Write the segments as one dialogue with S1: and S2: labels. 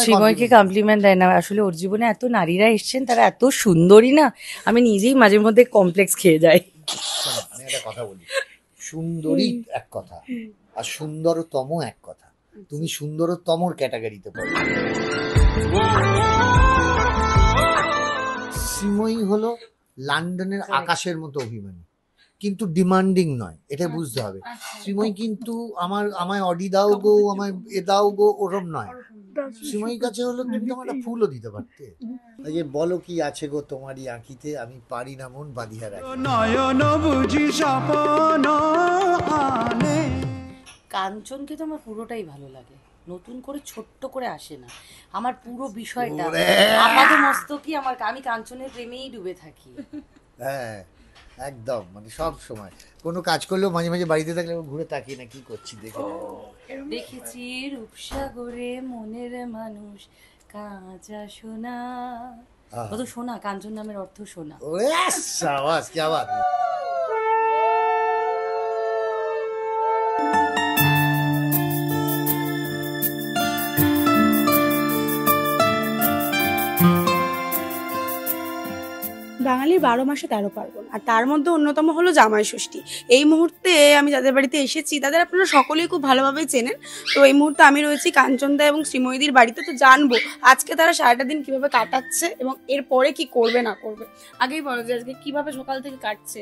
S1: শ্রীময়কে complement দেয় না, আসলে ওর জীবনে এত নারীরা এসছেন, তারা এত সুন্দরী না, আমি নিজেই মাঝে মধ্যে কমপ্লেক্স খেয়ে যাই।
S2: আমি একটা কথা বলি, সুন্দরী এক কথা আর সুন্দরতম এক কথা। তুমি সুন্দরতমর ক্যাটাগরিতে পড়ো। শ্রীময়ী হলো লন্ডনের আকাশের মতো অভিমানী, কিন্তু ডিমান্ডিং নয়, এটা বুঝতে হবে। শ্রীময়ী কিন্তু আমায় অডি দাও গো, আমায় এ দাও গো, ওরম নয়। শ্রীময়ীর কাছে হলো তুমি তোমার একটা ফুলও দিতে পারতে। যে বলো কি আছে গো তোমারই আঁকিতে, আমি পারি না মন বাঁধিয়া রাখি।
S1: কাঞ্চনকে তো আমার পুরোটাই ভালো লাগে, নতুন করে ছোট্ট করে আসে না, আমার পুরো বিষয়টা আপাত মস্তকই আমার, আমি কাঞ্চনের প্রেমেই ডুবে থাকি।
S2: হ্যাঁ একদম, মানে সব সময় কোনো কাজ করলেও মাঝে মাঝে বাড়িতে থাকলে ঘুরে তাকিয়ে না কি করছি দেখে।
S1: দেখেছি রূপসাগরে মনের মানুষ কাঁচা সোনা, কত সোনা, কাঞ্চন নামের অর্থ সোনা।
S2: ওরে শাবাশ, কি আওয়াজ।
S3: বাঙালির 12 মাসে 13 পার্বণ, আর তার মধ্যে অন্যতম হলো জামাই ষষ্ঠী। এই মুহূর্তে আমি যাদের বাড়িতে এসেছি তাদের আপনারা সকলেই খুব ভালোভাবে চেনেন। তো এই মুহূর্তে আমি রয়েছি কাঞ্চনদা এবং শ্রীময়ীদির বাড়িতে। তো জানবো আজকে তারা সারাটা দিন কিভাবে কাটাচ্ছে এবং এরপরে কি করবে না করবে। আগেই বলো যে আজকে কিভাবে সকাল থেকে কাটছে।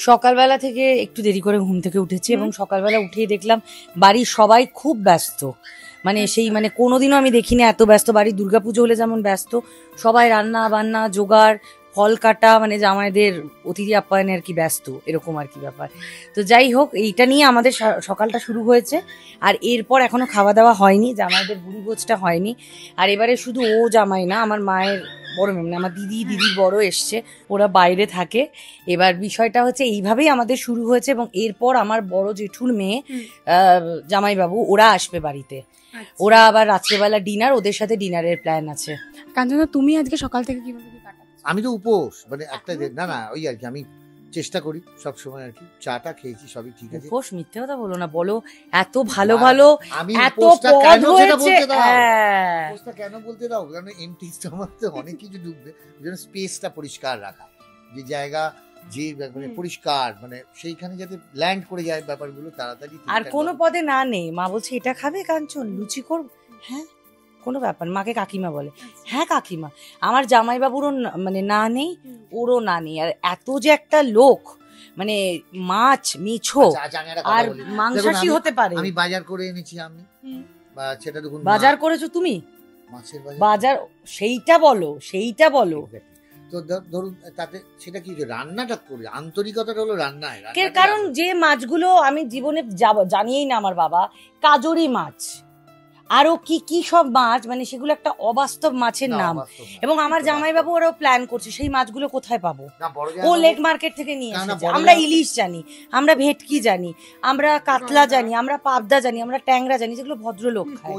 S1: সকালবেলা থেকে একটু দেরি করে ঘুম থেকে উঠেছি এবং সকালবেলা উঠেই দেখলাম বাড়ির সবাই খুব ব্যস্ত, মানে সেই মানে কোনোদিনও আমি দেখিনি এত ব্যস্ত। বাড়ির দুর্গাপুজো হলে যেমন ব্যস্ত, সবাই রান্না বান্না জোগাড় ফল কাটা, মানে জামাইদের অতিথি আপ্যায়নে আর কি ব্যস্ত, এরকম আর কি ব্যাপার। তো যাই হোক, এইটা নিয়ে আমাদের সকালটা শুরু হয়েছে। আর এরপর এখনো খাওয়া দাওয়া হয়নি, জামাইদের বুড়ি ভোজটা হয়নি। আর এবারে শুধু ও জামাই না, আমার মায়ের বড় মেয়ে, আমার দিদির বড় এসছে, ওরা বাইরে থাকে। এবার বিষয়টা হচ্ছে এইভাবেই আমাদের শুরু হয়েছে এবং এরপর আমার বড় জেঠুর মেয়ে জামাইবাবু ওরা আসবে বাড়িতে। ওরা আবার রাত্রেবেলা ডিনার, ওদের সাথে ডিনারের প্ল্যান আছে।
S3: কাঞ্চনদা তুমি আজকে সকাল থেকে কিভাবে কাটাচ্ছ?
S2: আমি তো উপোস, মানে একটা না ওই আর কি, আমি চেষ্টা করি সব সময় আর কি। চাটা খেয়েছি, সবই ঠিক আছে।
S1: উপোস মিথ্যে কথা বলো না, বলো এত ভালো ভালো
S2: আমি
S1: এত পদ হয়েছে।
S2: উপোসটা কেন বলতে দাও, কারণ এমটি স্টমাকে অনেক কিছু ঢুকবে, যেন স্পেসটা পরিষ্কার রাখা, যে জায়গা যে মানে পরিষ্কার, মানে সেইখানে যাতে ল্যান্ড করে যায় ব্যাপারগুলো তাড়াতাড়ি।
S1: আর কোনো পদে না নেই, মা বলছে এটা খাবে কাঞ্চন, লুচি করব, হ্যাঁ কোনো ব্যাপার, মাকে কাকিমা বলে, হ্যাঁ কাকিমা। আমার জামাইবাবুরও মানে না নেই, ওরও না নেই। আর এত যে একটা লোক, মানে মাছ মিছো আর মাংসাশী হতে পারে।
S2: আমি বাজার করে এনেছি, আমি সেটা দেখুন।
S1: বাজার করেছো তুমি?
S2: মাছের
S1: বাজার, সেইটা বলো।
S2: তো ধরুন তাতে সেটা কি রান্নাটা করি, আন্তরিকতাটা হলো রান্নায়।
S1: কারণ যে মাছগুলো আমি জীবনে জানিয়েই না আমার বাবা, কাজরি মাছ আরো কি কি সব মাছ, মানে সেগুলো একটা অবাস্তব মাছের নাম। এবং আমার জামাইবাবু ওরাও প্ল্যান করছে সেই মাছগুলো কোথায় পাবো। ও লেক মার্কেট থেকে নিয়ে এসেছে। আমরা ইলিশ জানি, আমরা ভেটকি জানি, আমরা কাতলা জানি, আমরা পাবদা জানি, আমরা ট্যাংরা জানি, যেগুলো ভদ্রলোক খায়।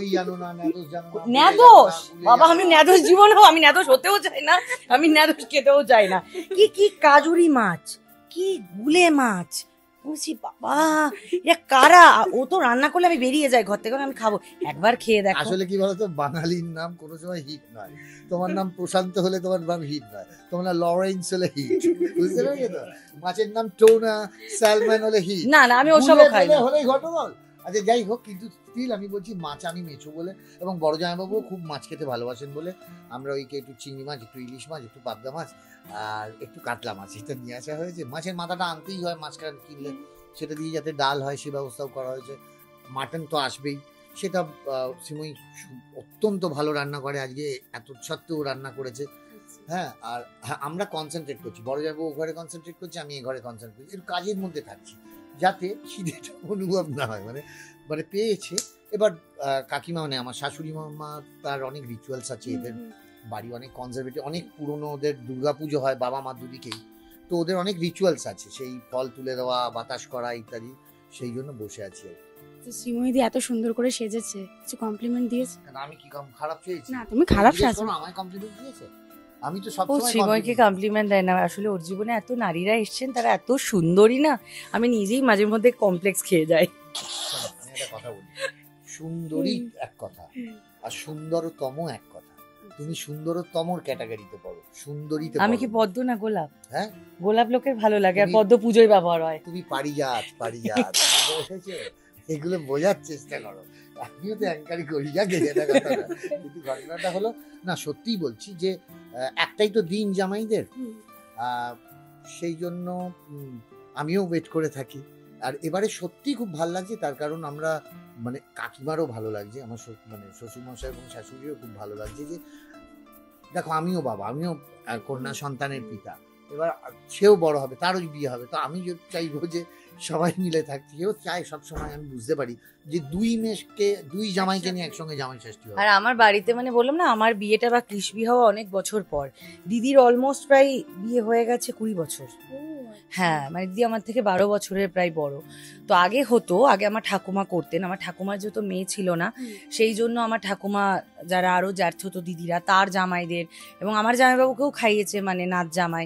S1: ন্যাদোষ বাবা, আমি ন্যাদোষ জীবনেও, আমি ন্যাদোষ হতেও চাই না, আমি ন্যাদোষ খেতেও চাই না। কি কি কাজুরি মাছ, কি গুলে মাছ, বুঝছি বাবা এটা কারা। ও তো রান্না করলে আমি বেরিয়ে যাই ঘর থেকে, আমি খাবো, একবার খেয়ে দেখো।
S2: আসলে কি বলতো, বাঙালির নাম কোনো সময় হিট নয়। তোমার নাম প্রশান্ত হলে তোমার নাম হিট নয়, তোমার নাম লরেন্স হলে হিট, বুঝতে পারছো তো? মাছের নাম টোনা স্যালমন হলে হিট।
S1: না আমি ওসবও খাই না,
S2: হলেই ঘটবল। আচ্ছা যাই হোক, কিন্তু স্টিল আমি বলছি মাছ আমি মেছো বলে, এবং বড় জামাইবাবু খুব মাছ খেতে ভালোবাসেন বলে আমরা ওইকে একটু চিংড়ি মাছ, একটু ইলিশ মাছ, একটু পাবদা মাছ আর একটু কাতলা মাছ এটা নিয়ে আসা হয়েছে। মাছের মাথাটা আনতেই হয়, মাছ কিনলে সেটা দিয়ে যাতে ডাল হয় সে ব্যবস্থাও করা হয়েছে। মাটন তো আসবেই, সেটা শ্রীময়ী অত্যন্ত ভালো রান্না করে, আজকে এত সত্ত্বেও রান্না করেছে। হ্যাঁ, আর আমরা কনসেন্ট্রেট করছি, বড় যাবো ও ঘরে কনসেন্ট্রেট করছি, আমি এই ঘরে কনসেন্ট্রেট করছি, একটু কাজের মধ্যে থাকছি যাতে খিদেটা অনুভব না হয়। মানে পেয়েছে। এবার কাকিমা, মানে আমার শাশুড়ি মা, তার অনেক রিচুয়ালস আছে, এদের বাড়ি অনেক কনজারভেটিভ, অনেক পুরনো, ওদের দুর্গাপুজো হয় বাবা মা দুদিকেই, তো ওদের অনেক রিচুয়ালস আছে, সেই ফল তুলে দেওয়া, বাতাস করা ইত্যাদি, সেই জন্য বসে আছি।
S3: শ্রীময়ীদি এত সুন্দর করে সেজেছে, কিছু কমপ্লিমেন্ট দিয়েছে?
S2: আমি কি খারাপ চেয়েছি?
S3: না তুমি খারাপ সাজো,
S2: আমায় কমপ্লিমেন্ট দিয়েছে। আমি তো সব সময়
S1: শ্রীময়কে কমপ্লিমেন্ট দেয় না, আসলে ওর জীবনে এত নারীরা এসছেন, তারা এত সুন্দরী না, আমি নিজেই মাঝে মধ্যে কমপ্লেক্স খেয়ে যাই।
S2: আমি একটা কথা বলি, সুন্দরী এক কথা আর সুন্দরতম এক কথা, তুমি সুন্দরতমর ক্যাটাগরিতে পড়ো, সুন্দরীতে
S1: আমি
S2: পড়ো
S1: কি
S2: না।
S1: পদ্ম না গোলাপ?
S2: হ্যাঁ,
S1: গোলাপ লোকের ভালো লাগে, আর
S2: তুমি-
S1: পদ্ম পুজোয় ব্যবহার হয়।
S2: তুমি পারিজাত পারিজাত বুঝেছো? এগুলো বোঝার চেষ্টা করো। আমিও তো অ্যাঙ্কারি করি, জাগে এটা কথা না। কিন্তু ঘটনাটা হলো, না সত্যিই বলছি যে একটাই তো দিন জামাইদের, সেই জন্য আমিও ওয়েট করে থাকি। আর এবারে সত্যি খুব ভালো লাগছে, তার কারণ আমরা মানে কাকিমারও ভালো লাগছে, আমার মানে শ্বশুরমশাই এবং শাশুড়িও খুব ভালো লাগছে যে দেখো আমিও বাবা, আমিও কন্যা সন্তানের পিতা, এবার সেও বড় হবে, তারও বিয়ে হবে, তো আমি চাইবো যে সবাই মিলে থাকতে। কেউ চায় সবসময়, আমি বুঝতে পারি যে দুই জামাইকে নিয়ে একসঙ্গে জামাই ষষ্ঠী হবে।
S1: আর আমার বাড়িতে মানে বললাম না, আমার বিয়েটা বা কৃষ্ণবি হওয়া অনেক বছর পর। দিদির অলমোস্ট প্রায় বিয়ে হয়ে গেছে 20 বছর। হ্যাঁ, মানে দিদি আমার থেকে 12 বছরের প্রায় বড়। তো আগে হতো, আগে আমার ঠাকুমা করতেন। আমার ঠাকুমার যেহেতু মেয়ে ছিল না, সেই জন্য আমার ঠাকুমা যারা আরো জ্যাঠতো তো দিদিরা, তার জামাইদের এবং আমার জামাইবাবুকেও খাইয়েছে, মানে নাচ জামাই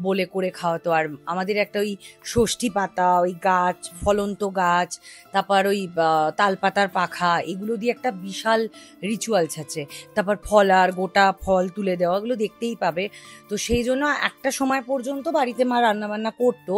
S1: বলে করে খাওয়াতো। আর আমাদের একটা ওই ষষ্ঠী পাতা, ওই গাছ, ফলন্ত গাছ, তারপর ওই তালপাতার পাখা, এগুলো দিয়ে একটা বিশাল রিচুয়ালস আছে। তারপর ফল আর গোটা ফল তুলে দেওয়া, এগুলো দেখতেই পাবে। তো সেই জন্য একটা সময় পর্যন্ত বাড়িতে মা রান্না বান্না করতো।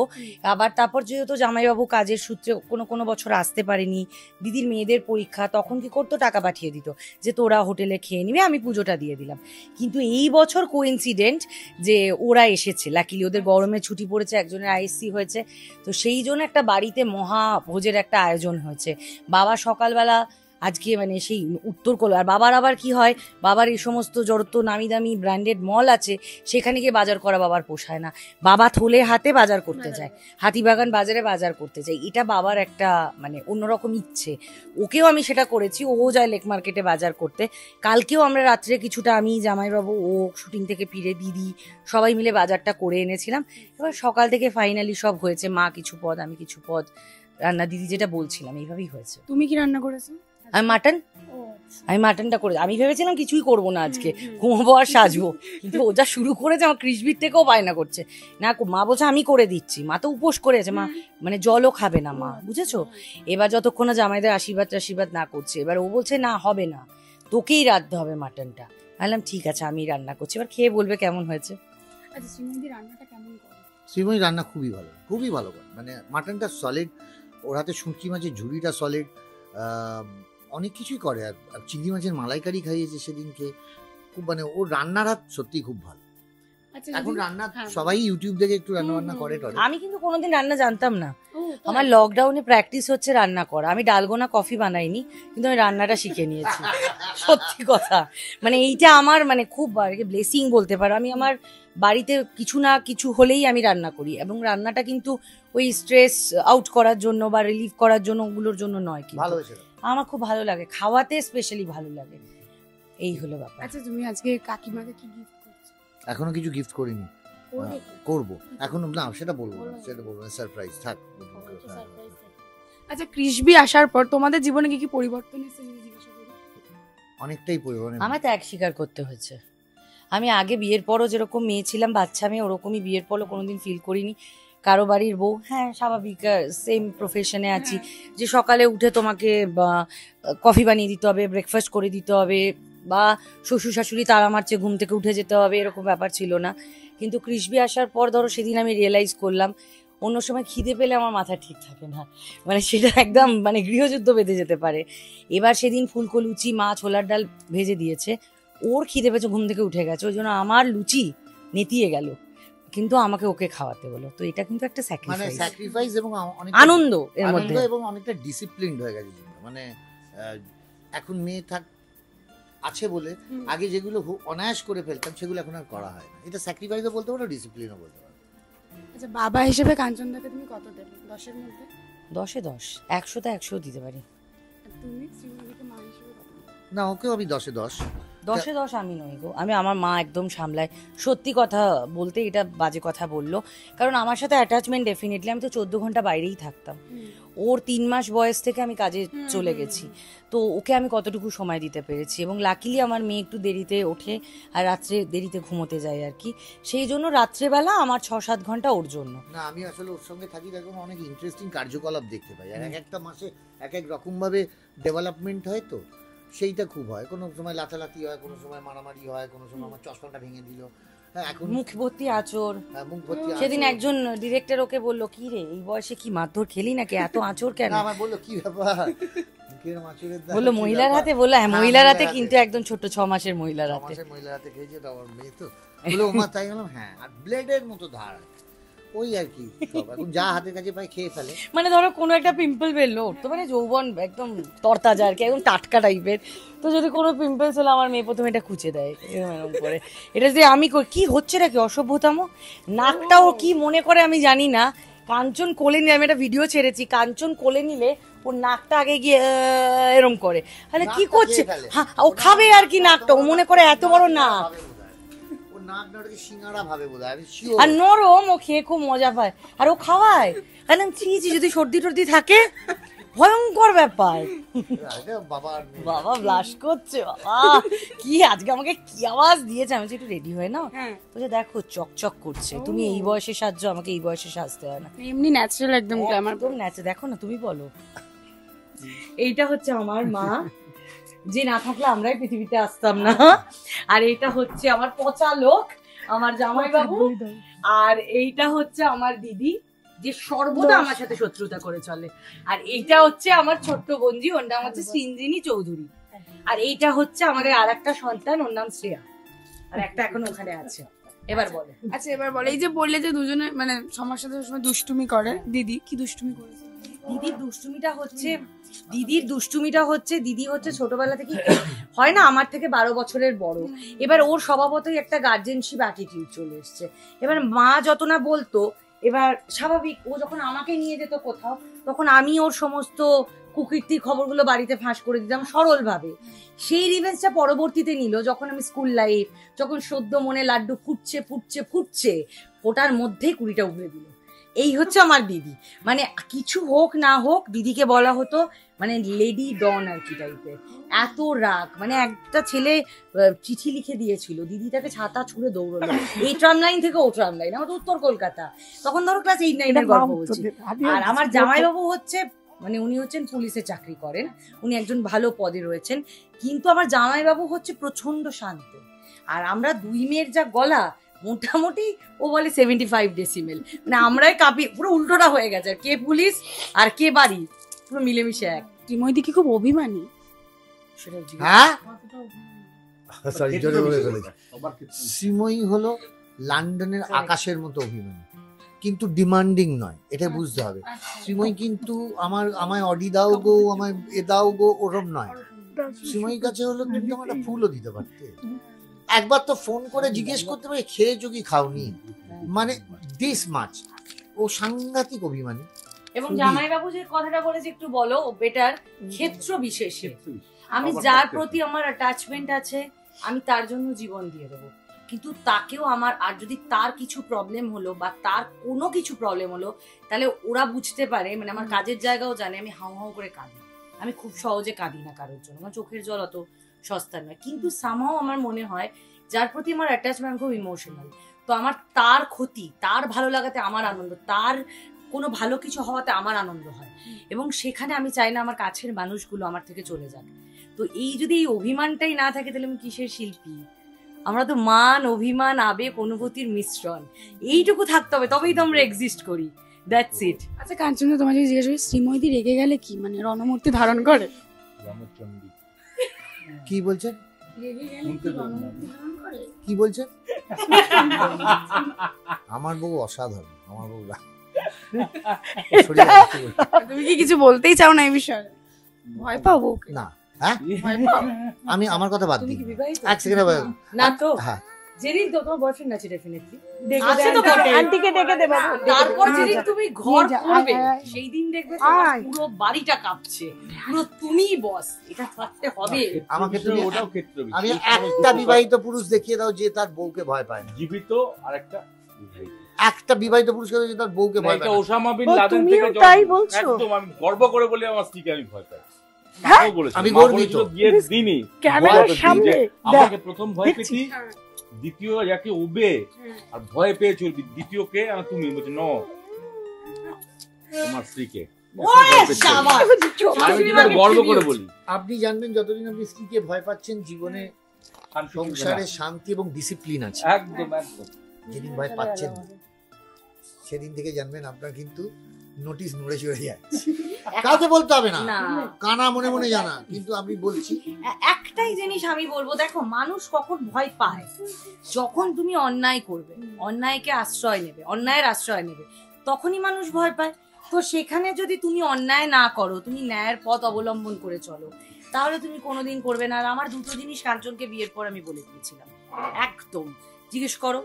S1: আবার তারপর যেহেতু জামাইবাবু কাজের সূত্রে কোনো বছর আসতে পারেনি, দিদির মেয়েদের পরীক্ষা, তখন কি করতো, টাকা পাঠিয়ে দিত যে তোরা হোটেলে খেয়ে নিবি, আমি পুজোটা দিয়ে দিলাম। কিন্তু এই বছর কোইন্সিডেন্ট যে ওরা এসেছে, লাকিলি ওদের গরমে ছুটি পড়েছে, একজনের আইএসসি হয়েছে, তো সেই জন্য একটা বাড়িতে মহা ভোজের একটা আয়োজন হয়েছে। বাবা সকালবেলা আজকে মানে সেই উত্তর কলকাতা, আর বাবার আবার কি হয়, বাবার এই সমস্ত যত নামি দামি ব্র্যান্ডেড মল আছে সেখানে গিয়ে বাজার করা বাবার পোষায় না। বাবা থলে হাতে বাজার করতে যায়, হাতিবাগান বাজারে বাজার করতে যায়, এটা বাবার একটা মানে অন্যরকম ইচ্ছে। ওকেও আমি সেটা করেছি, ও যায় লেক মার্কেটে বাজার করতে। কালকেও আমরা রাত্রে কিছুটা, আমি জামাইবাবু ও শুটিং থেকে ফিরে দিদি সবাই মিলে বাজারটা করে এনেছিলাম। এবার সকাল থেকে ফাইনালি সব হয়েছে, মা কিছু পদ আমি কিছু পদ রান্না, দিদি যেটা বলছিলাম এইভাবেই হয়েছে।
S3: তুমি কি রান্না করেছো?
S1: আমি মাটনটা করে, আমি ভেবেছিলাম কিছুই করবো না আজকে, ঘুমাবো আর সাজবো, কিন্তু ও যা শুরু করেছে আমার কৃষ্ণবির থেকেও বায়না করছে। না মা বলছে আমি করে দিচ্ছি, মা তো উপোস করে আছে, মা মানে জলও খাবে না মা, বুঝেছো? এবার যতক্ষণ না জামাইদের আশীর্বাদ না করছে, এবার ও বলছে না হবে না, তোকেই রাঁধতে হবে মাটনটা। বললাম ঠিক আছে আমি রান্না করছি, এবার খেয়ে বলবে কেমন হয়েছে।
S3: আচ্ছা, শ্রীময়ী রান্নাটা কেমন করে?
S2: শ্রীময়ী রান্না খুবই ভালো, খুবই ভালো করে, মানে মাটনটা সলিড, ওর হাতে শুঁটকি মাছের ঝুড়িটা সলিড, অনেক কিছুই করে। আর চিংড়ি মাছের মালাইকারি খাইয়েছে সেদিনকে, খুব মানে ওর রান্নার হাত সত্যিই খুব ভালো।
S3: আচ্ছা,
S2: এখন রান্না
S3: হ্যাঁ।
S2: সবাই ইউটিউব দেখে একটু রান্না বান্না করে টরে।
S1: আমি কিন্তু কোনোদিন রান্না জানতাম না, আমার লকডাউনে প্র্যাকটিস হচ্ছে রান্না করা। আমি ডালগোনা কফি বানাইনি, কিন্তু আমি রান্নাটা শিখে নিয়েছি। সত্যি কথা, মানে এইটা আমার মানে খুব ব্লেসিং বলতে পারো। আমি আমার বাড়িতে কিছু না কিছু হলেই আমি রান্না করি, এবং রান্নাটা কিন্তু ওই স্ট্রেস আউট করার জন্য বা রিলিফ করার জন্য, ওগুলোর জন্য নয়। কিন্তু
S2: ভালো হয়েছে,
S1: আমার খুব ভালো লাগে, খাওয়াতে স্পেশালি ভালো লাগে, এই হলো ব্যাপার।
S3: আচ্ছা, তুমি আজকে কাকিমাকে কি গিফট করছো?
S2: এখনো কিছু গিফট করিনি,
S3: করবে?
S2: করবো এখনো না, সেটা বলবো না, সেটা বলবো না, সারপ্রাইজ থাক।
S3: আচ্ছা, কৃষ্ণবি আসার পর তোমাদের জীবনে কি কি পরিবর্তন এসেছে যদি জিজ্ঞাসা করি?
S2: অনেকটাই পরিবর্তন।
S1: আমার ত্যাগ স্বীকার করতে হয়েছে। আমি আগে বিয়ের পরও যেরকম মেয়ে ছিলাম, বাচ্চা মেয়ে, ওরকমই বিয়ের পরও কোনোদিন ফিল করিনি কারো বাড়ির বউ। হ্যাঁ স্বাভাবিক, সেম প্রফেশনে আছি, যে সকালে উঠে তোমাকে কফি বানিয়ে দিতে হবে, ব্রেকফাস্ট করে দিতে হবে, বা শ্বশুর শাশুড়ি তারা মারছে ঘুম থেকে উঠে যেতে হবে, এরকম ব্যাপার ছিল না। কিন্তু কৃষ্ণবি আসার পর ধরো সেদিন আমি রিয়েলাইজ করলাম, অন্য সময় খিদে পেলে আমার মাথা ঠিক থাকে না, মানে সেটা একদম মানে গৃহযুদ্ধ বেঁধে যেতে পারে। এবার সেদিন ফুলকো লুচি, মা ছোলার ডাল ভেজে দিয়েছে, ওর খিদে পেয়েছে, ঘুম থেকে উঠে গেছে, ওই জন্য আমার লুচি নেতিয়ে গেল, কিন্তু আমাকে ওকে খাওয়াতে হলো। তো এটা কিন্তু একটা
S2: মানে স্যাক্রিফাইস এবং অনেক
S1: আনন্দ এর মধ্যে,
S2: এবং অনেকটা ডিসিপ্লিনড হয়ে গেছে জীবনটা। মানে এখন মেয়ে আছে বলে আগে যেগুলো অনায়াস করে ফেলতাম সেগুলো এখন আর করা হয় না। এটা স্যাক্রিফাইসও বলতে পারো, ডিসিপ্লিনও বলতে পারো।
S3: আচ্ছা, বাবা হিসেবে কাঞ্চনদাকে তুমি কত দেবে 10-এর মধ্যে?
S1: 10-এ 10, 100-তে 100 দিতে পারি।
S3: আর তুমি শ্রীময়ীকে মা হিসেবে কত দেবে?
S2: না, ওকেও আমি 10-এ 10।
S1: 10-এ 10 আমি নই গো, আমি আমার মা একদম সামলায়। সত্যি কথা বলতে এটা বাজে কথা বললো, কারণ আমার সাথে অ্যাটাচমেন্ট ডেফিনেটলি, আমি তো 14 ঘন্টা বাইরেই থাকতাম। ওর 3 মাস বয়স থেকে আমি কাজে চলে গেছি, তো ওকে আমি কতটুকু সময় দিতে পেরেছি। এবং লাকিলি আমার মেয়ে একটু দেরিতে ওঠে আর রাত্রে দেরিতে ঘুমোতে যায় আর কি, সেই জন্য রাত্রেবেলা আমার 6-7 ঘন্টা ওর জন্য।
S2: না, আমি আসলে ওর সঙ্গে থাকি, দেখুন অনেক ইন্টারেস্টিং কার্যকলাপ দেখতে পাই, আর এক একটা মাসে এক এক রকম ভাবে ডেভেলপমেন্ট হয়। তো সেইটা খুব হয়, কোনো সময় লাথালাথি হয়, কোনো সময় মারামারি হয়, কোনো সময় আমার চশমাটা ভেঙে দিল। হ্যাঁ, এখন
S1: মুখ ভর্তি আঁচড়।
S2: মুখ ভর্তি
S1: সেদিন
S2: আঁচড়।
S1: একজন ডিরেক্টর ওকে বললো, কি রে এই বয়সে কি মারধর খেলি নাকি, এত আঁচড় কেন?
S2: না, আমার বললো কি ব্যাপার, মুখের মাচুরের দাগ
S1: বললো
S2: কি
S1: মহিলার
S2: ব্যাপার?
S1: হাতে, বললো হ্যাঁ
S2: হ্যাঁ,
S1: মহিলার হাতে,
S2: মহিলার
S1: কিন্তু একদম ছোট 6 মাসের মহিলার হাতে।
S2: মাসের মহিলার হাতে খেয়েছে, তো আমার মেয়ে তো বলে ওমা, তাই বললাম হ্যাঁ, আর ব্লেডের মতো ধার আছে। ওই আর কি, সব এখন যা হাতের কাছে পায় খেয়ে ফেলে।
S1: মানে ধরো কোনো একটা পিম্পল বেরলো, ওর তো মানে যৌবন একদম তরতাজা আর কি, একদম টাটকা টাইপের। তো যদি কোনো পিম্পলস হলো, আমার মেয়ে প্রথমে এটা খুঁজে দেয় এরকম করে। এটা যে আমি কি হচ্ছে নাকি অসভ্যতাম, নাকটাও কি মনে করে আমি জানি না। কাঞ্চন কোলে নিয়ে, আমি একটা ভিডিও ছেড়েছি, কাঞ্চন কোলে নিলে ওর নাকটা আগে গিয়ে এরম করে। তাহলে কি
S2: নাকটা
S1: করছে?
S2: খেয়ে ফেলে।
S1: হ্যাঁ, ও খাবে আর কি নাকটা, ও মনে করে এত বড় নাক।
S2: ও নাক নাড়কে সিঙ্গারা ভাবে বোধহয়, আমি শিওর।
S1: আর নরম, ও খেয়ে খুব মজা পায়, আর ও খাওয়ায়। আর ছি ছি, যদি সর্দি টর্দি থাকে ভয়ঙ্কর ব্যাপার।
S2: বাবা
S1: বাবা ব্লাশ করছে, বাবা কি আজকে আমাকে কি আওয়াজ দিয়েছে। আমি একটু রেডি হয় না, বলছে দেখো চকচক করছে, তুমি এই বয়সে সাজছো, আমাকে এই বয়সে সাজতে হয় না।
S3: এমনি ন্যাচারাল একদম গ্ল্যামার।
S1: একদম ন্যাচারাল। দেখো না, তুমি বলো। এইটা হচ্ছে আমার মা, যে না থাকলে আমরাই পৃথিবীতে আসতাম না। আর এইটা হচ্ছে আমার পচা লোক, আমার জামাই বাবু। আর এইটা হচ্ছে আমার দিদি, যে সর্বদা আমার সাথে শত্রুতা করে চলে। আর এইটা হচ্ছে আমার ছোট্ট বঞ্জি, ওর নাম হচ্ছে সৃঞ্জিনী চৌধুরী। আর এইটা হচ্ছে আমাদের আর একটা সন্তান, ওর নাম শ্রেয়া, আর একটা এখন ওখানে আছে। এবার বলো।
S3: আচ্ছা এবার বলো, এই যে বললে যে দুজনে মানে সমস্যা সময় দুষ্টুমি করে, দিদি কি দুষ্টুমি করেছে?
S1: দিদির দুষ্টুমিটা হচ্ছে দিদি হচ্ছে ছোটবেলা থেকে হয় না, আমার থেকে 12 বছরের বড়। এবার ওর স্বভাবতই একটা গার্জেনশিপ অ্যাটিটিউড চলে এসছে। এবার মা যত না বলতো, এবার স্বাভাবিক ও যখন আমাকে নিয়ে যেত কোথাও, তখন আমি ওর সমস্ত কুকীর্তির খবরগুলো বাড়িতে ফাঁস করে দিতাম সরলভাবে। সেই রিভেঞ্জটা পরবর্তীতে নিল যখন আমি স্কুল লাইফ, যখন সদ্য মনে লাড্ডু ফুটছে ওটার মধ্যেই 20টা উগড়ে দিল। এই হচ্ছে আমার দিদি। মানে কিছু হোক না হোক, দিদিকে বলা হতো মানে লেডি ডন আর কি টাইপের। এত রাগ, মানে একটা ছেলে চিঠি লিখে দিয়েছিল, দিদি তাকে ছাতা ছুঁড়ে দৌড়লো, এই ট্রাম লাইন থেকে ও ট্রাম লাইন, আমার উত্তর কলকাতা, তখন ধরো ক্লাস 8-9 গল্প বলছি। আর আমার জামাইবাবু হচ্ছে মানে উনি হচ্ছেন পুলিশে চাকরি করেন, উনি একজন ভালো পদে রয়েছেন, কিন্তু আমার জামাইবাবু হচ্ছে প্রচন্ড শান্ত। আর আমরা দুই মেয়ের যা গলা, মোটামুটি ও বলে 75 ডেসিমেল, মানে আমরাই কাঁপি, পুরো উল্টোটা হয়ে গেছে, কে পুলিশ আর কে বাড়ি, পুরো মিলেমিশে এক।
S3: শ্রীময়ী কি খুব অভিমানী?
S2: হ্যাঁ, সরি জোরে বলে ফেলেছি। শ্রীময়ী হলো লন্ডনের আকাশের মতো অভিমানী, কিন্তু ডিমান্ডিং নয়, এটা বুঝতে হবে। শ্রীময়ী কিন্তু আমায় অডি দাও গো, আমায় এ দাও গো, ওরম নয়। শ্রীময়ীর কাছে হলো কিন্তু আমার একটা ফুলও দিতে পারতে, একবার তো ফোন করে জিজ্ঞেস করতে পারে খেয়েছো কি খাওনি, মানে দিস মাছ। ও সাংঘাতিক অভিমানী।
S1: এবং জামাইবাবু যে কথাটা বলেছে একটু বলো, বেটার ক্ষেত্র বিশেষে আমি যার প্রতি আমার অ্যাটাচমেন্ট আছে, আমি তার জন্য জীবন দিয়ে দেবো, কিন্তু তাকেও আমার, আর যদি তার কিছু প্রবলেম হলো বা তার কোনো কিছু প্রবলেম হলো, তাহলে ওরা বুঝতে পারে, মানে আমার কাজের জায়গাও জানে আমি হাউ হাউ করে কাঁদি, আমি খুব সহজে কাঁদি না কারোর জন্য, আমার চোখের জল অত সস্তা নয়। কিন্তু সামহাও আমার মনে হয় যার প্রতি আমার অ্যাটাচমেন্ট খুব ইমোশনাল, তো আমার তার ক্ষতি, তার ভালো লাগাতে আমার আনন্দ, তার কোনো ভালো কিছু হওয়াতে আমার আনন্দ হয়, এবং সেখানে আমি চাই না আমার কাছের মানুষগুলো আমার থেকে চলে যাক। তো এই যদি এই অভিমানটাই না থাকে, তাহলে আমি কিসের শিল্পী? আমরা তো মান, অভিমান, আবেগ, অনুভূতির মিশ্রণ, এইটুকু থাকতে হবে, তবেই তো আমরা এক্সিস্ট করি। That's it.
S3: আচ্ছা কাঞ্চন, তোমার যদি জিজ্ঞেস করি শ্রীময়ী রেগে গেলে কি মানে রণমূর্তি ধারণ করে?
S2: কি বলছেন? কি বলছেন? আমার বউ অসাধারণ, আমার বউ
S3: তুমি কি কিছু বলতেই চাও না এই বিষয়ে? ভয় পাও বউকে?
S2: না। হ্যাঁ, আমি আমার কথা বাদ দিই, এক সেকেন্ড
S1: না তো।
S2: হ্যাঁ,
S1: যেদিন তো তোমার বয়ফ্রেন্ড আছে ডেফিনেটলি,
S3: আন্টিকে ডেকে দে বাবু।
S1: তারপর যেদিন তুমি ঘর করবে, সেই দিন দেখবে তোমার পুরো বাড়িটা কাঁপছে, পুরো তুমিই বস, এটা থাকতে হবে।
S2: আমাকে তুমি ওটাও ক্ষেত্র, আমি একটা বিবাহিত পুরুষ দেখিয়ে দাও যে তার বউকে ভয় পায় না।
S4: জীবিত আর একটা
S2: বিবাহিত পুরুষ যে তার বউকে ভয় পায় না।
S4: ওসামা বিন লাদেন থেকে
S3: তাই বলছো?
S4: একদম আমি গর্ব করে বলি আমার স্ত্রীকে আমি ভয় পাই।
S2: আমি গর্বিত।
S3: ক্যামেরার সামনে
S4: আমাকে প্রথম ভয় পেয়েছি, দ্বিতীয় যাকে ওবে আর ভয় পেয়েছিল, দ্বিতীয়কে তুমি বলছো ন তোমার স্ত্রীকে। আমি যেটা গর্ব করে বলি,
S2: আপনি জানবেন যতদিন আপনি স্ত্রীকে ভয় পাচ্ছেন জীবনে সংসারে শান্তি এবং ডিসিপ্লিন আছে।
S4: একদম একদম।
S2: যেদিন ভয় পাচ্ছেন না, সেদিন থেকে জানবেন আপনার কিন্তু নোটিশ নড়ে চড়ে যাচ্ছে। কাউকে বলতে হবে না, কানা মনে মনে জানা, কিন্তু আমি বলছি
S1: একটাই জিনিস আমি বলবো, দেখো মানুষ কখন ভয় পায়, যখন তুমি অন্যায় করবে, অন্যায়কে আশ্রয় নেবে, অন্যায়ের আশ্রয় নেবে, তখনই মানুষ ভয় পায়। তো সেখানে যদি তুমি অন্যায় না করো, তুমি ন্যায়ের পথ অবলম্বন করে চলো, তাহলে তুমি কোনোদিন করবে না। আর আমার দুটো জিনিস কাঞ্চনকে বিয়ের পর আমি বলে দিয়েছিলাম, একদম জিজ্ঞেস করো,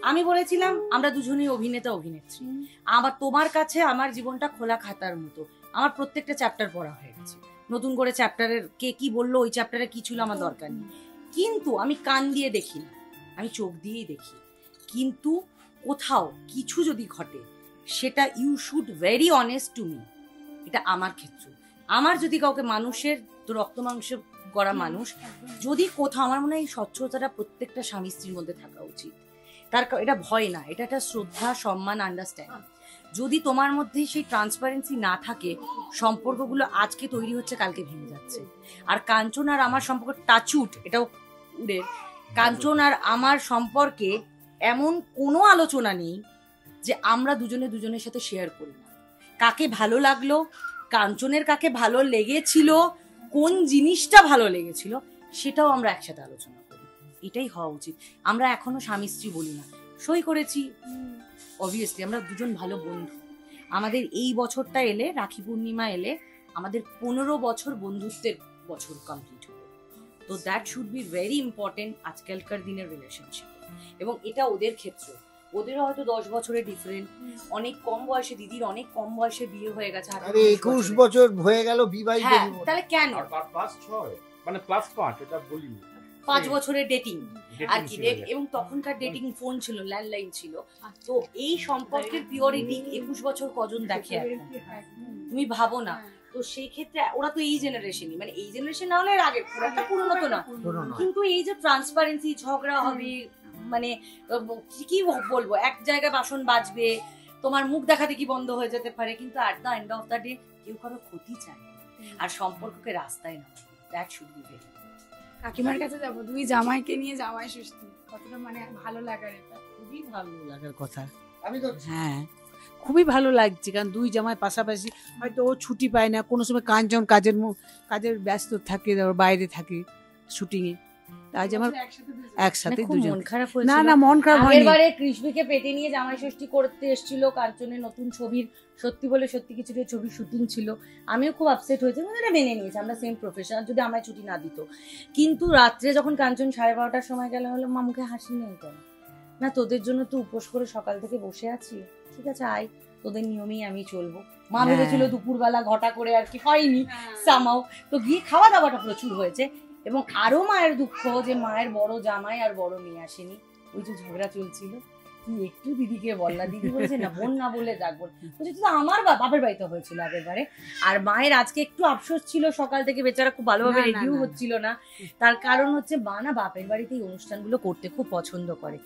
S1: আমি বলেছিলাম আমরা দুজনেই অভিনেতা অভিনেত্রী, আবার তোমার কাছে আমার জীবনটা খোলা খাতার মতো, আমার প্রত্যেকটা চ্যাপ্টার পড়া হয়ে গেছে, নতুন করে চ্যাপ্টারের কে কি বললো, ওই চ্যাপ্টারে কি ছিল আমার দরকার নেই। কিন্তু আমি কান দিয়ে দেখি না, আমি চোখ দিয়েই দেখি। কিন্তু কোথাও কিছু যদি ঘটে, সেটা you should very honest to me. এটা আমার ক্ষেত্র, আমার যদি কাউকে মানুষের তো রক্ত মাংস করা মানুষ, যদি কোথাও, আমার মনে হয় এই স্বচ্ছতাটা প্রত্যেকটা স্বামী স্ত্রীর মধ্যে থাকা উচিত। এটা ভয় না, এটা একটা শ্রদ্ধা, সম্মান, আন্ডারস্ট্যান্ডিং। যদি তোমার মধ্যে সেই ট্রান্সপারেন্সি না থাকে, সম্পর্কগুলো আজকে তৈরি হচ্ছে, কালকে ভেঙে যাচ্ছে। আর কাঞ্চন আর আমার সম্পর্ক টাচউড, এটাও উড়ের, কাঞ্চন আর আমার সম্পর্কে এমন কোনো আলোচনা নেই যে আমরা দুজনে দুজনের সাথে শেয়ার করি না। কাকে ভালো লাগলো, কাঞ্চনের কাকে ভালো লেগেছিল, কোন জিনিসটা ভালো লেগেছিল, সেটাও আমরা একসাথে আলোচনা করি। এটাই হওয়া উচিত। আমরা এখনো স্বামী স্ত্রী বলি না, সই করেছি, অবভিয়াসলি আমরা দুজন ভালো বন্ধু। আমাদের এই বছরটা এলে, রাখি পূর্ণিমা এলে, আমাদের 15 বছর বন্ধুত্বের বছর কমপ্লিট হবে। তো that should be very important আজকালকার দিনের রিলেশনশিপ। এবং এটা ওদের ক্ষেত্রে, ওদেরও হয়তো 10 বছরের ডিফারেন্ট, অনেক কম বয়সে, দিদির অনেক কম বয়সে বিয়ে হয়ে গেছে,
S2: আরে 21 বছর হয়ে গেল বিবাহিত।
S1: হ্যাঁ, তাহলে কেন
S4: আর +6 মানে +5, এটা বলিনি,
S1: 5 বছরের ডেটিং আর কি।
S4: ছিল।
S1: এবং তখনকার ডেটিং ফোন ছিল, ল্যান্ডলাইন ছিল। তো এই সম্পর্কের পিওরিটি 21 বছর কজন দেখে এখন, তুমি ভাবো না। তো সেই ক্ষেত্রে ওরা তো এই জেনারেশনই, মানে এই জেনারেশন না হলে এর আগে, খুব একটা পুরনো তো না, কিন্তু এই যে ট্রান্সপারেন্সি, ঝগড়া হবে, মানে কি বলবো, এক জায়গায় বাসন বাজবে, তোমার মুখ দেখা দেখি বন্ধ হয়ে যেতে পারে, কিন্তু at the end of the day কেউ কারো ক্ষতি চায় না। আর সম্পর্ককে রাস্তায় না, দ্যাট শুড বি ভেরি।
S3: কাকিমার কাছে যাবো, দুই জামাইকে নিয়ে জামাই ষষ্ঠী, কতটা মানে ভালো লাগার এটা।
S5: খুবই ভালো লাগার কথা।
S2: আমি তো
S5: হ্যাঁ, খুবই ভালো লাগছে, কারণ দুই জামাই পাশাপাশি, হয়তো ও ছুটি পায় না, কোনো সময় কাঞ্চন কাজের ব্যস্ত থাকে, ওর বাইরে থাকে শুটিংয়ে, আজ আমার একসাথে
S1: খুব
S5: দুজন।
S1: মন খারাপ
S5: না
S1: হয়েছিল।
S5: না, মন খারাপ হয়নি।
S1: আগেরবারে কৃষ্ণকে পেটে নিয়ে জামাই ষষ্ঠী করতে এসেছিল, কাঞ্চনের নতুন ছবির, সত্যি বলে সত্যি কিছুটা ছবির শুটিং ছিল। আমিও খুব আপসেট হয়েছি, এটা মেনে নিয়েছি, আমরা সেম প্রফেশনাল, যদি আমায় ছুটি না দিত। কিন্তু রাত্রে যখন কাঞ্চন 12:30টার সময় গেল, হলো মা মুখে হাসি নেই কেন? না তোদের জন্য তো উপোস করে সকাল থেকে বসে আছি, ঠিক আছে আয়, তোদের নিয়মেই আমি চলবো। মা ভেবেছিল দুপুরবেলা ঘটা করে, আর কি হয়নি সামাও। তো গিয়ে খাওয়া দাওয়াটা প্রচুর হয়েছে। এবং আরো মায়ের দুঃখ যে মায়ের বড় জামাই আর বড় মেয়ে আসেনি, ওই যে ঝগড়া চলছিল, তুই একটু দিদিকে বললা, দিদি বলছে না বোন না বললে ডাক বল, বলছে তুই তো আমার বাপের বাড়িতে হয়েছিল আগেরবারে। আর মায়ের আজকে একটু আফসোস ছিল, সকাল থেকে বেচারা খুব ভালোভাবে রেডিও হচ্ছিল না, তার কারণ হচ্ছে মা না বাপের বাড়িতে এই অনুষ্ঠানগুলো করতে খুব পছন্দ করে,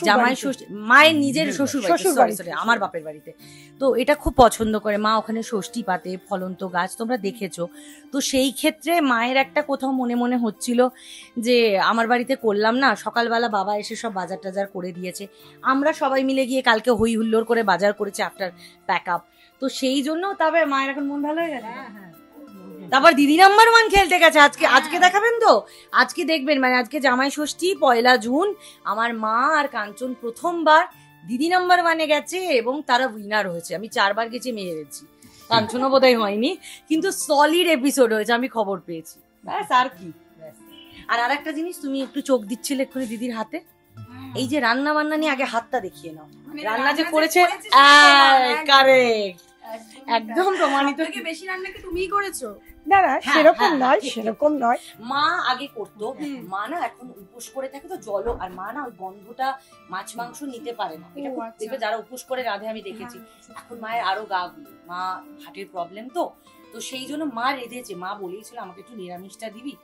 S1: জামাই ষষ্ঠী, মায়ের নিজের শ্বশুর বাড়িতে, আমার বাপের বাড়িতে, তো এটা খুব পছন্দ করে। মা ওখানে ষষ্ঠী পাতে, ফলন্ত গাছ তোমরা দেখেছো। তো সেই ক্ষেত্রে মায়ের একটা কোথাও মনে মনে হচ্ছিল যে আমার বাড়িতে করলাম না, সকালবেলা বাবা এসে সব বাজার টাজার করে দিয়েছে, আমরা সবাই মিলে গিয়ে কালকে হই হুল্লোড় করে বাজার করেছি আফটার প্যাক আপ। তো সেই জন্য তবে মায়ের এখন মন ভালো হয়ে গেছে। তারপর দিদি নাম্বার 1 খেলতে গেছে আজকে দেখাবেন তো, আজকে দেখবেন, মানে আজকে জামাই ষষ্ঠী 1 জুন, আমার মা আর কাঞ্চন প্রথমবার দিদি নাম্বার 1-এ গেছে এবং তারা উইনার হয়েছে। আমি 4 বার গেছি, মেয়ে গেছি, কাঞ্চনও বোধহয় হয়নি, কিন্তু সলিড এপিসোড হয়েছে, আমি খবর পেয়েছি, ব্যাস আর কি। আর আরেকটা জিনিস, তুমি একটু চোখ দিচ্ছিলে এক্ষুনি দিদির হাতে, এই যে রান্না বান্না নিয়ে আগে হাতটা দেখিয়ে নাও, রান্না যে করেছে কারেক্ট, একদম প্রমাণিত।
S3: বেশি রান্না কি তুমিই করেছো?
S6: না না, সেরকম নয়, সেরকম নয়।
S1: মা আগে করতো, মা না এখন উপোস করে থাকে তো জল, আর মা না ওই গন্ধটা মাছ মাংস নিতে পারে না, এটা দেখবে যারা উপোস করে রাধে আমি দেখেছি। এখন মায়ের আরো গা গুলো, মা হার্টের প্রবলেম তো, তো সেই জন্য মা রেঁধেছে, মা বলেইছিল আমাকে একটু নিরামিষটা দিবি,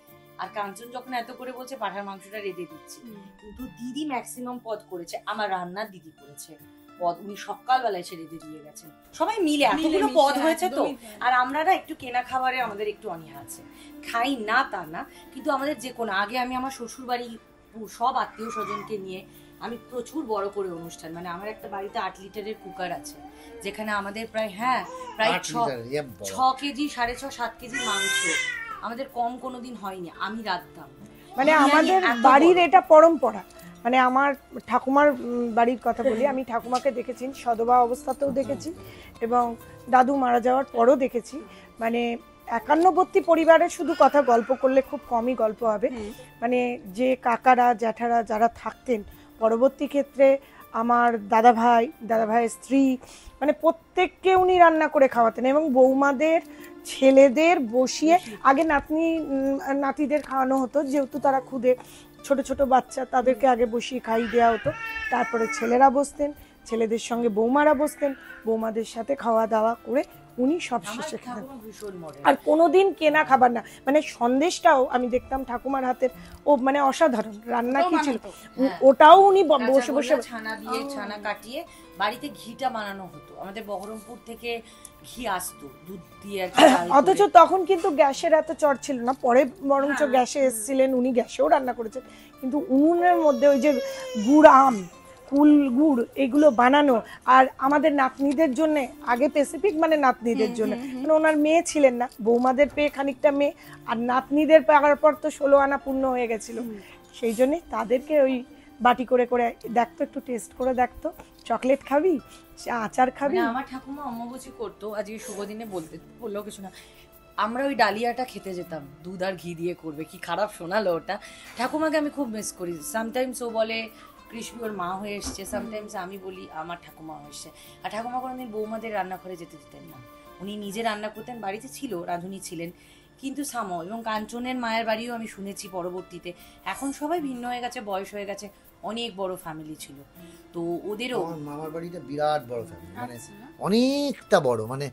S1: আর কাঞ্চন যখন এত করে বলছে পাঠার মাংসটা রেঁধে দিচ্ছি, কিন্তু দিদি ম্যাক্সিমাম পদ করেছে, আমার রান্নার দিদি করেছে পদ, উনি সকালবেলায় এসে রেঁধে দিয়ে গেছেন। সবাই মিলে এতগুলো পদ হয়েছে তো। আর আমরা না একটু কেনা খাবারে আমাদের একটু অনীহা আছে, খাই না তা না, কিন্তু আমাদের যে কোনো আগে আমি আমার শ্বশুর বাড়ি সব আত্মীয় স্বজনকে নিয়ে আমি প্রচুর বড় করে অনুষ্ঠান, মানে আমার একটা বাড়িতে 8 লিটারের কুকার আছে, যেখানে আমাদের প্রায় 6 কেজি 6.5 7 কেজি মাংস, আমাদের কম কোনোদিন হয়নি, আমি রাখতাম।
S6: মানে আমাদের বাড়ির এটা পরম্পরা। মানে আমার ঠাকুমার বাড়ির কথা বলি, আমি ঠাকুমাকে দেখেছি সধবা অবস্থাতেও দেখেছি এবং দাদু মারা যাওয়ার পরও দেখেছি। মানে 51বর্তী পরিবারের শুধু কথা গল্প করলে খুব কমই গল্প হবে। মানে যে কাকারা জ্যাঠারা যারা থাকতেন, পরবর্তী ক্ষেত্রে আমার দাদা ভাইয়ের স্ত্রী, মানে প্রত্যেককে উনি রান্না করে খাওয়াতেন এবং বৌমাদের ছেলেদের বসিয়ে আগে নাতিদের খাওয়ানো হতো, যেহেতু তারা খুদে ছোট ছোট বাচ্চা, তাদেরকে আগে বসিয়ে খাইয়ে দেওয়া হতো। তারপরে ছেলেরা বসতেন, ছেলেদের সঙ্গে বৌমারা বসতেন, বৌমাদের সাথে খাওয়া দাওয়া করে উনি সব শেষে খেতেন। আর কোনোদিন কেনা খাবার না, মানে সন্দেশটাও আমি দেখতাম ঠাকুমার হাতের, ও মানে অসাধারণ রান্না কি ছিল, ওটাও উনি বসে বসে
S1: ছানা দিয়ে ছানা কাটিয়ে বাড়িতে ঘিটা বানানো হতো, আমাদের বহরমপুর থেকে ঘি আসতো দুধ দিয়ে।
S6: অথচ তখন কিন্তু গ্যাসের এত চট ছিল না, পরে বরঞ্চ গ্যাসে এসেছিলেন, উনি গ্যাসেও রান্না করেছেন, কিন্তু উনুনের মধ্যে ওই যে গুড় আম কুল গুড় এগুলো বানানো। আর আমাদের নাতনিদের জন্য আগে স্পেসিফিক, মানে নাতনিদের জন্য, মানে ওনার মেয়ে ছিলেন না, বৌমাদের পেয়ে খানিকটা মেয়ে, আর নাতনিদের পাওয়ার পর তো 16 আনা পূর্ণ হয়ে গেছিল, সেই জন্যে তাদেরকে ওই বাটি করে করে দেখতো, একটু টেস্ট করে দেখতো, চকলেট খাবি, আচার খাবি।
S1: আমার ঠাকুমা অম্বুবাচী করতো, আজকে শুভ দিনে বললো কিছু না, আমরা ওই ডালিয়াটা খেতে যেতাম, দুধ আর ঘি দিয়ে করবে, কি খারাপ শোনালো ওটা। ঠাকুমাকে আমি খুব মিস করি। সামটাইমস ও বলে কৃষ্ণ ওর মা হয়ে এসছে, সামটাইমস আমি বলি আমার ঠাকুমা হয়ে এসছে। আর ঠাকুমা কোনোদিন বৌমাদের রান্নাঘরে যেতে দিতেন না, উনি নিজে রান্না করতেন, বাড়িতে ছিল রাঁধুনি ছিলেন, কিন্তু সামো। এবং কাঞ্চনের মায়ের বাড়িও আমি শুনেছি পরবর্তীতে, এখন সবাই ভিন্ন হয়ে গেছে, বয়স হয়ে গেছে, অনেক বড় ফ্যামিলি ছিল, তো ওদেরও
S2: মামার বাড়িটা বিরাট বড় ফ্যামিলি, মানে অনেকটা বড়। মানে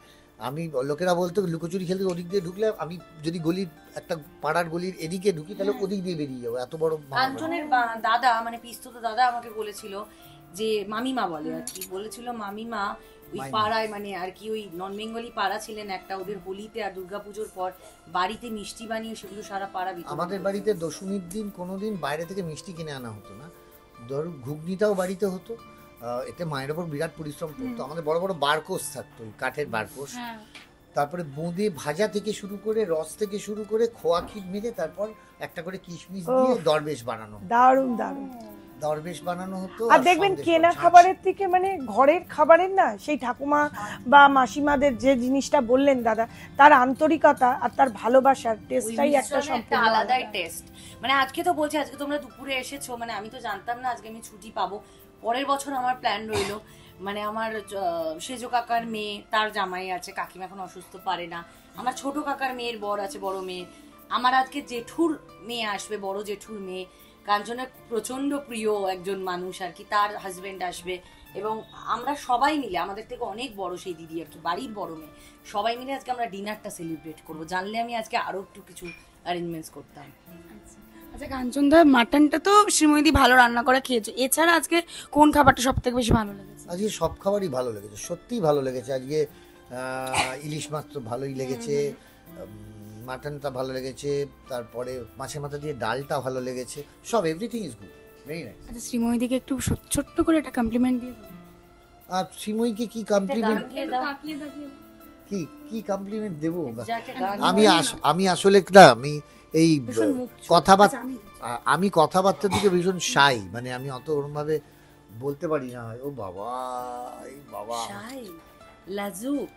S2: আমি লোকেরা বলতো লুকোচুরি খেলতে ওদিক দিয়ে ঢুকলে, আমি যদি গলির একটা পাড়ার গলির এদিকে ঢুকি তাহলে ওদিক দিয়ে বেরিয়ে যাবো, এত বড়।
S1: কাঞ্চনের দাদা, মানে পিস্তত দাদা আমাকে বলেছিল যে মামিমা বলে আর কি, বলেছিল মামিমা ওই পাড়ায়, মানে আর কি ওই নন বেঙ্গলি পাড়া ছিলেন একটা, ওদের হোলিতে আর দুর্গাপুজোর পর বাড়িতে মিষ্টি বানিয়ে সেগুলো সারা পাড়া বিতরণ।
S2: আমাদের বাড়িতে দশমীর দিন কোনোদিন বাইরে থেকে মিষ্টি কিনে আনা হতো না, ধর ঘুগনিটাও বাড়িতে হতো। এতে মায়ের ওপর বিরাট পরিশ্রম করতো, আমাদের বড় বড় বারকোষ থাকতো, কাঠের বারকোষ, তারপরে বোঁদে ভাজা থেকে শুরু করে রস থেকে শুরু করে খোয়া ক্ষীর মেরে তারপর একটা করে কিশমিশ দিয়ে দরবেশ বানানো,
S6: দারুণ দারুণ
S2: দরবেশ বানানো হতো।
S6: আর দেখবেন কেনা খাবারের থেকে মানে ঘরের খাবারের না, সেই ঠাকুমা বা মাসিমাদের যে জিনিসটা বললেন দাদা, তার আন্তরিকতা আর তার ভালোবাসার টেস্টটাই একটা সম্পূর্ণ
S1: আলাদাই টেস্ট। মানে আজকে তো বলছি, আজকে তোমরা দুপুরে এসেছো, মানে আমি তো জানতাম না আজকে আমি ছুটি পাবো। পরের বছর আমার প্ল্যান রইলো, মানে আমার সেজো কাকার মেয়ে, তার জামাই আছে, কাকিমা এখন অসুস্থ, পারে না, আমার ছোট কাকার মেয়ের বর আছে, বড় মেয়ে, আমার আজকে জেঠুর মেয়ে আসবে, বড় জেঠুর মেয়ে, কাঞ্চনের প্রচন্ড প্রিয় একজন মানুষ আর কি, তার হাজবেন্ড আসবে, এবং আমরা সবাই মিলে, আমাদের থেকে অনেক বড় সেই দিদি আর কি, বাড়ির বড় মেয়ে, সবাই মিলে আজকে আমরা ডিনারটা সেলিব্রেট করবো। জানলে আমি আজকে আরো একটু কিছু অ্যারেঞ্জমেন্টস করতাম।
S3: আচ্ছা কাঞ্চনদা, মাটনটা তো শ্রীময়ী ভালো রান্না করে খেয়েছে, এছাড়া আজকে কোন খাবারটা সব থেকে বেশি ভালো লেগেছে?
S2: আজকে সব খাবারই ভালো লেগেছে, সত্যিই ভালো লেগেছে। আজকে ইলিশ মাছ তো ভালোই লেগেছে, মাটনটা ভালো লেগেছে, তারপরে মাছের মাথা দিয়ে ডালটা ভালো লেগেছে, সব everything is good, very nice.
S3: আচ্ছা শ্রীময়ীদিকে একটু ছোট্ট করে একটা কমপ্লিমেন্ট দিয়ে দাও।
S2: আর শ্রীময়ীকে কি কমপ্লিমেন্ট, কি কমপ্লিমেন্ট দেবো? আমি আসলে না, আমি এই কথাবার্তার দিকে ভীষণ শাই, মানে আমি অত ওরকম ভাবে বলতে পারি না। ও বাবা, এই বাবা,
S1: লাজুক।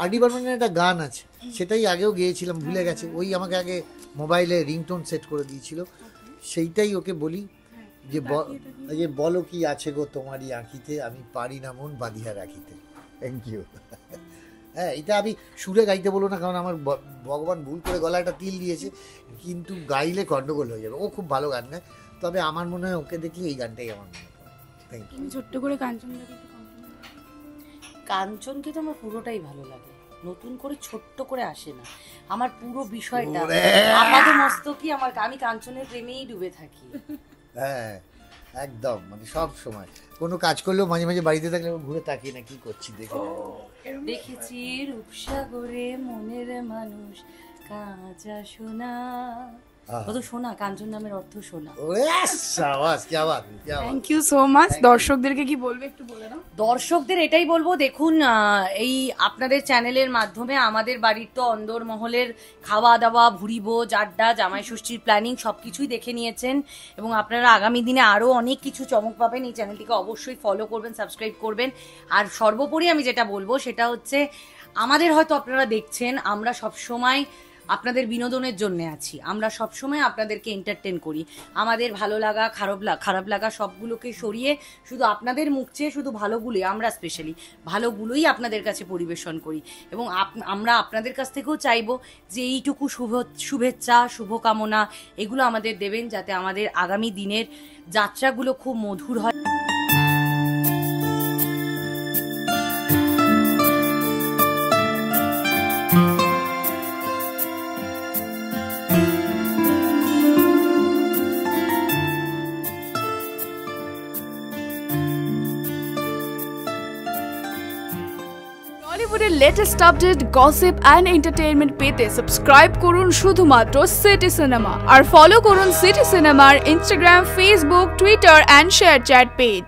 S2: আরডি বর্মনের একটা গান আছে, সেটাই আগেও গেয়েছিলাম, ভুলে গেছে। ওই আমাকে আগে মোবাইলে রিংটোন সেট করে দিয়েছিল, সেইটাই ওকে বলি যে বলো কি আছে গো তোমারই আঁখিতে, আমি পারি না মন বাঁধিয়া রাখিতে। Thank you. হ্যাঁ, এটা আমি সুরে গাইতে বলো না, কারণ আমার ভগবান ভুল করে গলায় একটা তিল দিয়েছে, কিন্তু গাইলে গন্ডগোল হয়ে যাবে। ও খুব ভালো গান গায়, তবে আমার মনে হয় ওকে দেখলে এই গানটাই আমার মনে পড়ে। Thank you.
S3: ছোট্ট করে কাঞ্চনকে
S1: কাঞ্চনকে তো আমার পুরোটাই ভালো লাগে, নতুন করে ছোট্ট করে আসে না। আমার পুরো বিষয়টা
S2: ওরে!
S1: আপাতমস্তকই আমি কাঞ্চনের প্রেমেই ডুবে থাকি।
S2: হ্যাঁ একদম, মানে সব সময় কোনো কাজ করলেও মাঝে মাঝে বাড়িতে থাকলে আমি ঘুরে তাকিয়ে না কি করছি দেখে।
S1: দেখেছি রূপসাগরে মনের মানুষ কাঁচা সোনা, কত সোনা, কাঞ্চন নামের অর্থ সোনা।
S2: ওরে শাবাশ, কি আওয়াজ, কি আওয়াজ।
S3: Thank you so much. দর্শকদেরকে কি বলবে একটু বলে দাও।
S1: দর্শকদের এটাই বলবো, দেখুন এই আপনাদের চ্যানেলের মাধ্যমে আমাদের বাড়ির তো অন্দরমহলের খাওয়া দাওয়া, ভুরি ভোজ, আড্ডা, জামাই ষষ্ঠীর প্ল্যানিং সবকিছুই দেখে নিয়েছেন এবং আপনারা আগামী দিনে আরো অনেক কিছু চমক পাবেন। এই চ্যানেলটিকে অবশ্যই ফলো করবেন, সাবস্ক্রাইব করবেন। আর সর্বোপরি আমি যেটা বলবো সেটা হচ্ছে, আমাদের হয়তো আপনারা দেখছেন আমরা সবসময় আপনাদের বিনোদনের জন্য আছি, আমরা সবসময় আপনাদেরকে এন্টারটেন করি। আমাদের ভালো লাগা, খারাপ লাগা সবগুলোকে সরিয়ে শুধু আপনাদের মুখ চেয়ে শুধু ভালোগুলোই, আমরা স্পেশালি ভালোগুলোই আপনাদের কাছে পরিবেশন করি। এবং আমরা আপনাদের কাছ থেকেও চাইবো যে এইটুকু শুভেচ্ছা, শুভকামনা এগুলো আমাদের দেবেন, যাতে আমাদের আগামী দিনের যাত্রাগুলো খুব মধুর হয়।
S7: বলিউডের latest update, gossip and entertainment পেতে সাবস্ক্রাইব করুন শুধুমাত্র সিটি সিনেমা আর ফলো করুন সিটি সিনেমার Instagram, Facebook, Twitter and share chat page.